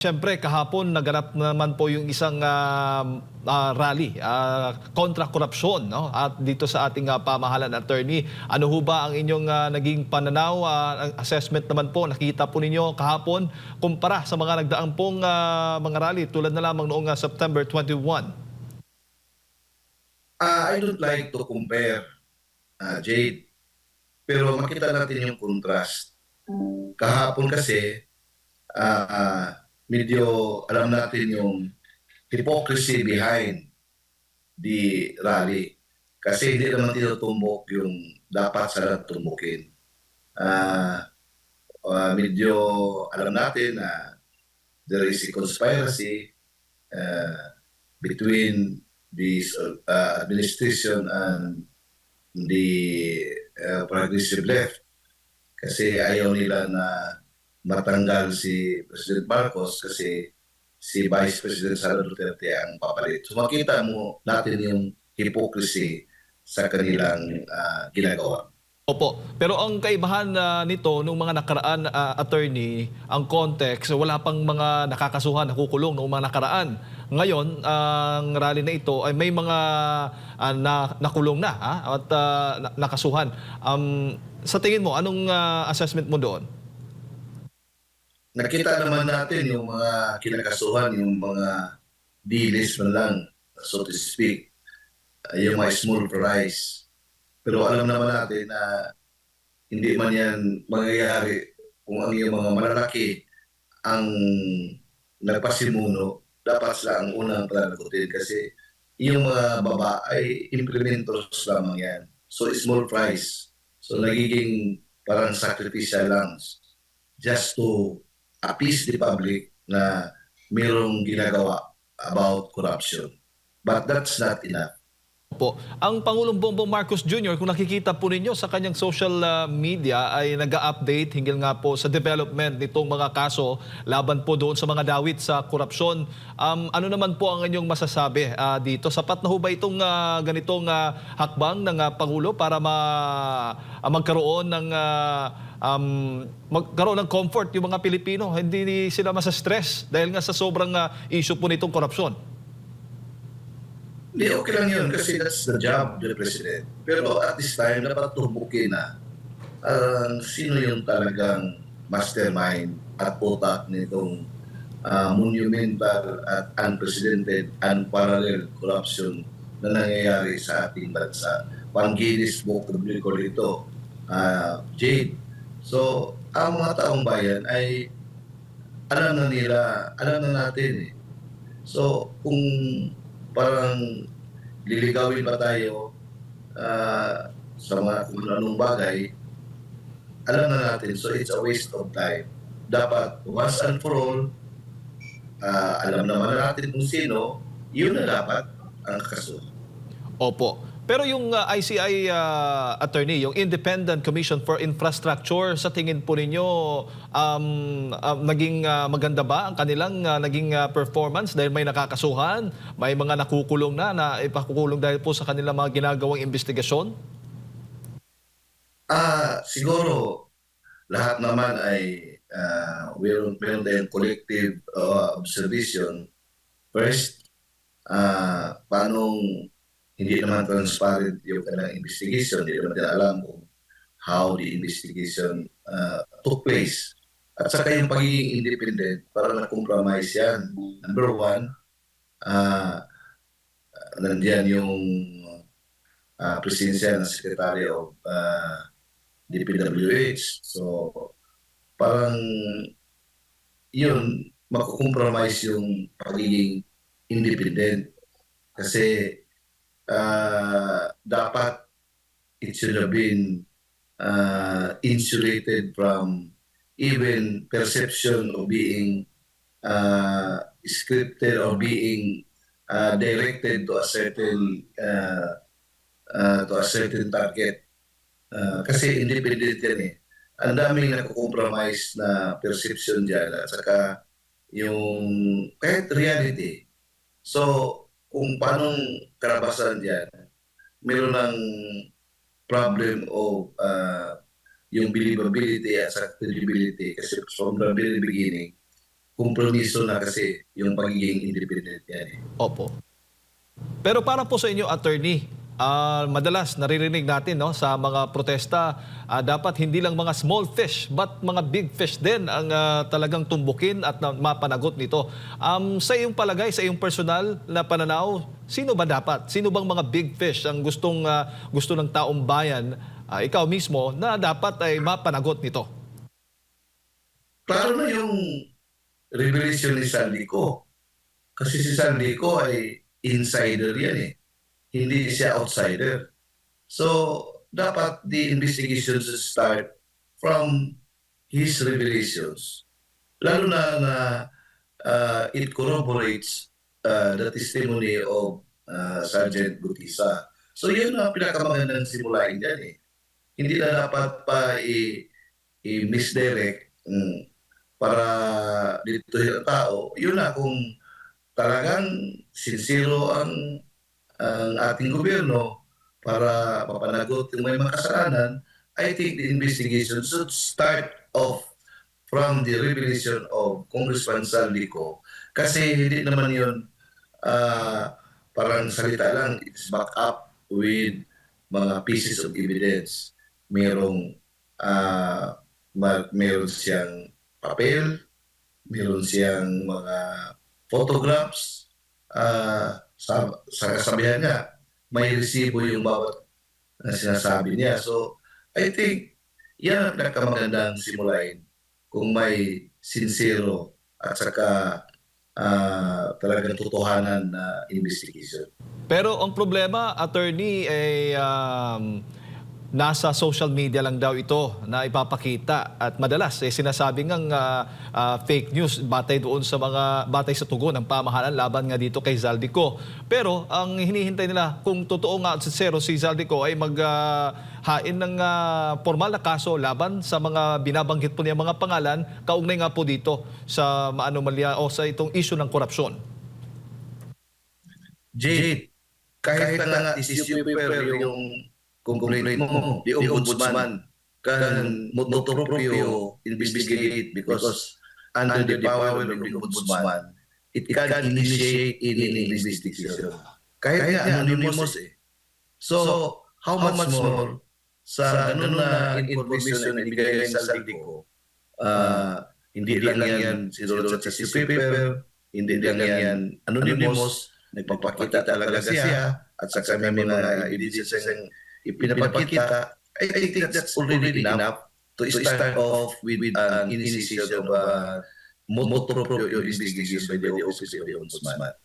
Siyempre, kahapon naganap naman po yung isang rally kontra korupsyon, no? At dito sa ating pamahalan, attorney, ano ho ba ang inyong naging pananaw, ang assessment naman po, nakita po ninyo kahapon kumpara sa mga nagdaang pong mga rally tulad na lamang noong September 21? I don't like to compare, Jade, pero makita natin yung contrast. Kahapon kasi, medyo alam natin yung hypocrisy behind the rally. Kasi hindi naman tinutumbok yung dapat sana tumbukin. Ah, Medyo alam natin na there is a conspiracy uh, between this administration and the progressive left. Kasi ayaw nila na matanggal si President Marcos kasi si Vice President Sara Duterte ang papalit. So makita mo natin yung hypocrisy sa kanilang ginagawa. Opo. Pero ang kaibahan nito nung mga nakaraan, attorney, ang context, wala pang mga nakakasuhan, nakukulong noong mga nakaraan. Ngayon, ang rally na ito ay may mga nakulong na at nakasuhan. Sa tingin mo, anong assessment mo doon? Nakita naman natin yung mga kinakasuhan, yung mga dilis man lang, so to speak, yung mga small fries. Pero alam naman natin na hindi man yan mangyayari kung ang yung mga malalaki ang nagpasimuno, dapat sila ang unang pananagutin kasi yung mga baba ay implementors lamang yan. So small price. So nagiging parang sacrificial lang just to appease the public na mayroong ginagawa about corruption. But that's not enough. Po. Ang Pangulong Bongbong Marcos Jr., kung nakikita po ninyo sa kanyang social media ay nag-update hinggil nga po sa development nitong mga kaso laban po doon sa mga dawit sa korupsyon. Ano naman po ang inyong masasabi dito? Sapat na ho ba itong ganitong hakbang ng Pangulo para magkaroon ng magkaroon ng comfort yung mga Pilipino? Hindi sila masa-stress dahil nga sa sobrang issue po nitong korupsyon. Hindi, okay lang yun kasi that's the job of the President. Pero at this time, dapat tumbukin na sino yung talagang mastermind at utak nitong monumental at unprecedented, unparalleled corruption na nangyayari sa ating bansa. Pang-Guinness Book of Record ito, Jade. So, ang mga taong bayan ay alam na nila, alam na natin eh. So, kung parang liligawin pa tayo sa mga kung anong bagay, alam na natin. So it's a waste of time. Dapat once and for all, alam naman natin kung sino, yun na dapat ang kaso. Opo. Pero yung ICI attorney, yung Independent Commission for Infrastructure, sa tingin po ninyo, naging maganda ba ang kanilang naging performance dahil may nakakasuhan, may mga nakukulong na ipakukulong dahil po sa kanilang mga ginagawang investigasyon? Siguro lahat naman ay meron tayong collective observation. First, paano hindi naman transparent yung kanilang investigation, hindi naman nila alam kung how the investigation took place. At saka yung pagiging independent, para na-compromise yan. Number one, nandiyan yung presensya ng Secretary of DPWH. So, parang yun, makukompromise yung pagiging independent. Kasi dapat it should have been insulated from even perception of being scripted or being directed to a certain target. Kasi independent yan eh. Ang daming nakukompromise na perception dyan at saka yung kahit reality. So, kung paano karabasan dyan, meron ng problem of yung believability at sa credibility kasi from the very beginning, kompromiso na kasi yung pagiging independent yan eh. Opo. Pero para po sa inyo, attorney, madalas naririnig natin no, sa mga protesta, dapat hindi lang mga small fish but mga big fish din ang talagang tumbukin at mapanagot nito. Sa iyong palagay, sa iyong personal na pananaw, sino ba dapat? Sino bang mga big fish ang gusto ng taong bayan, ikaw mismo, na dapat ay mapanagot nito? Klaro na yung revelation ni Sandico. Kasi si Sandico ay insider yan eh. Hindi siya outsider. So, dapat the investigations start from his revelations. Lalo na it corroborates the testimony of Sergeant Gutisa. So, yun ang pinakamagandang simulain dyan eh. Hindi na dapat pa i-misdirect para dito yung tao. Yun na kung talagang sincero ang ating gobyerno para mapanagot yung may mga kasalanan, I think the investigation should start off from the revelation of Congressman Saldico. Kasi hindi naman yun parang salita lang, it's back up with mga pieces of evidence. Meron siyang papel, meron siyang mga photographs, sa kasabihan niya, may resibo yung bawat na sinasabi niya. So, I think, yan ang pinakamagandang simulain kung may sincero at saka talagang totohanan na investigation. Pero ang problema, attorney, ay nasa social media lang daw ito na ipapakita at madalas sinasabi ngang fake news batay sa tugon ng pamahalaan laban nga dito kay Zaldico. Pero ang hinihintay nila kung totoo nga at sincero si Zaldico ay maghain ng formal na kaso laban sa mga binabanggit po niya mga pangalan kaugnay nga po dito sa maanomalya o sa itong issue ng korupsyon. Jade, kahit na nga issue paper yung complaint mo, the ombudsman can motoproprio investigate because under the power of the ombudsman, it can initiate any investigation. Kahit nga anonymous eh. So, how much more sa ganun na information na ibigay sa Saldico, hindi lang yan sinulat sa paper, hindi lang yan anonymous, nagpapakita talaga siya, at saka may mga evidence yung ipinapakita, I think that's already enough to start off with an initiation of motor proprio investigation by the Office of the Ombudsman.